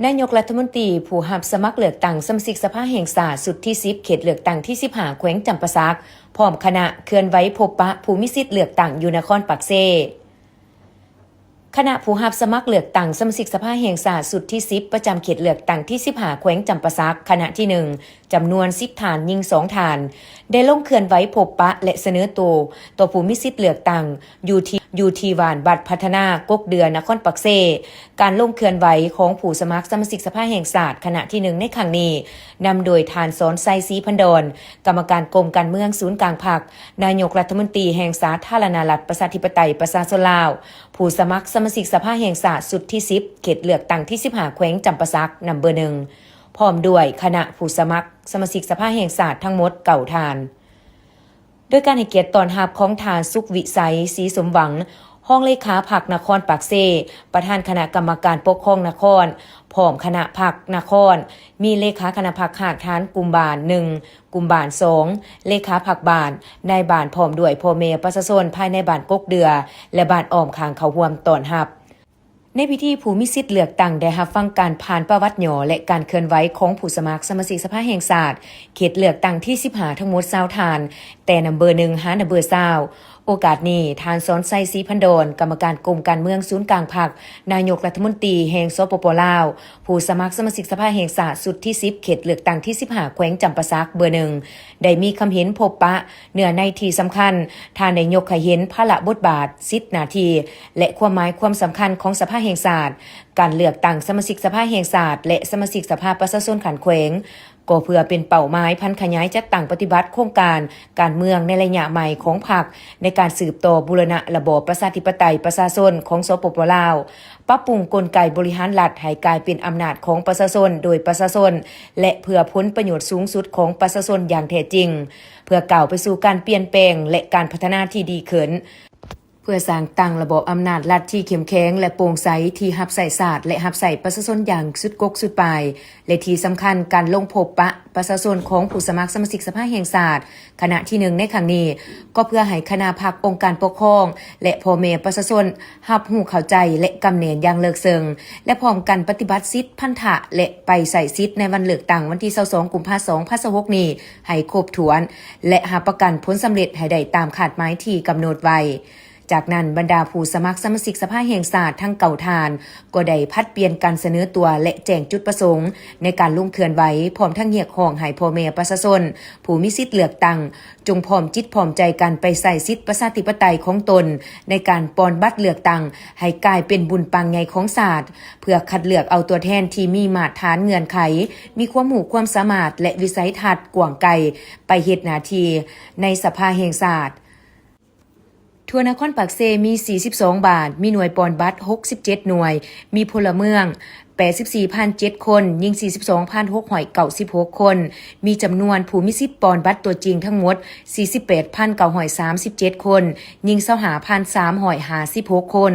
นายกรัฐมนตรีผู้รับสมัครเลือกตั้งสมาชิกสภาแห่งชาติสุดที่10เขตเลือกตั้งที่15แขวงจำปาสักพร้อมคณะเคลื่อนไหวพบปะผู้มีสิทธิ์เลือกตั้งอยู่นครปักเซคณะผู้รับสมัครเลือกตั้งสมาชิกสภาแห่งชาติสุดที่10ประจำเขตเลือกตั้งที่15แขวงจำปาสักคณะที่1จำนวน10ฐานยิง2ฐานได้ลงเคลื่อนไหวพบปะและเสนอตัวผู้มีสิทธิ์เลือกตั้งอยู่ที่วานบัตรพัฒนากกเดือนนครปักเซการลงเคลื่อนไหวของผู้สมัครสมาชิกสภาแห่งชาติคณะที่1ในครั้งนี้นำโดยทานสอนไซซีพันดอนกรรมการกรมการเมืองศูนย์กลางพรรคนายกรัฐมนตรีแห่งสาธารณรัฐประชาธิปไตยประชาชนลาวผู้สมัครสมาชิกสภาแห่งชาติสุดที่10เขตเลือกตั้งที่15แขวงจำปาสักนำเบอร์1พร้อมด้วยคณะผู้สมัครสมาชิกสภาแห่งชาติทั้งหมด9ทานโดยการให้เกียรติต้อนรับของทานสุขวิสัยศรีสมหวังห้องเลขาพรรคนครปากเซประธานคณะกรรมการปกครองนครพร้อมคณะพรรคนครมีเลขาคณะพรรคหากฐานกลุ่มบาน1กลุ่มบาน2เลขาพรรคบานนายบานพร้อมด้วยพ่อแม่ประชาชนภายในบ้านกกเดือและบ้านอ้อมข้างเขาร่วมต้อนรับในพิธีผู้มีสิทธิ์เลือกตั้งได้รับฟังการผ่านประวัติหย่อและการเคลื่อนไหวของผู้สมัครสมาชิกสภาแห่งชาติเขตเลือกตั้งที่15ทั้งหมด20ทานแต่นำเบอร์1หานำเบอร์20โอกาสนี้ทานสอนไซซีพันดอนกรรมการกรมการเมืองศูนย์กลางพรรคนายกรัฐมนตรีแห่งสปปลาวผู้สมัครสมาชิกสภาแห่งชาติสุดที่10เขตเลือกตั้งที่15แขวงจำปาสักเบอร์1ได้มีคำเห็นพบปะเนื้อในที่สำคัญทานได้ยกให้เห็นพระบทบาทสิทธิหน้าที่และความหมายความสำคัญของสภาแห่งชาติการเลือกตั้งสมาชิกสภาแห่งชาติและสมาชิกสภาประชาชนขันแขวงก็เพื่อเป็นเป้าหมายพันขยายจัดตั้งปฏิบัติโครงการเมืองในระยะใหม่ของพรรคในการสืบต่อบูรณะระบอบประชาธิปไตยประชาชนของสปปลาวปรับปรุงกลไกบริหารรัฐให้กลายเป็นอำนาจของประชาชนโดยประชาชนและเพื่อผลประโยชน์สูงสุดของประชาชนอย่างแท้จริงเพื่อก้าวไปสู่การเปลี่ยนแปลงและการพัฒนาที่ดีขึ้นเพื่อสร้างตั้งระบบอำนาจรัฐที่เข้มแข็งและโปร่งใสที่รับใส่ศาสตร์และรับใส่ประชาชนอย่างสุดกกสุดปลายและที่สำคัญการลงพบปะประชาชนของผู้สมัครสมาชิกสภาแห่งชาติคณะที่1ในครั้งนี้ก็เพื่อให้คณะพรรคองค์การปกครองและพ่อแม่ประชาชนรับรู้เข้าใจและกำเนิดอย่างเลิกเซิงและพร้อมกันปฏิบัติสิทธิพันธะและไปใส่สิทธิในวันเลือกตั้งวันที่22กุมภาพันธ์2026นี้ให้ครบถ้วนและรับประกันผลสำเร็จให้ได้ตามคาดหมายที่กำหนดไว้จากนั้นบรรดาผู้สมัครสมาชิกสภาแห่งชาติทั้งเก่าทานก็ได้พัดเปลี่ยนการเสนอตัวและแจ้งจุดประสงค์ในการลงเคลื่อนไหวพร้อมทั้งเรียกร้องให้พ่อแม่ประชาชนผู้มีสิทธิ์เลือกตั้งจงพร้อมจิตพร้อมใจกันไปใส่สิทธิประชาธิปไตยของตนในการปอนบัตรเลือกตั้งให้กลายเป็นบุญปังใหญ่ของชาติเพื่อคัดเลือกเอาตัวแทนที่มีมาตรฐานเงื่อนไขมีความรู้ความสามารถและวิสัยทัศน์กว้างไกลไปเฮ็ดหน้าที่ในสภาแห่งชาติทั่วนครปากเซมี42บาทมีหน่วยปอนบัตร67หน่วยมีพลเมือง84,007คนยิง42,696คนมีจำนวนผู้มีสิทธิ์ปอนบัตรตัวจริงทั้งหมด48,937คนยิง25,356คน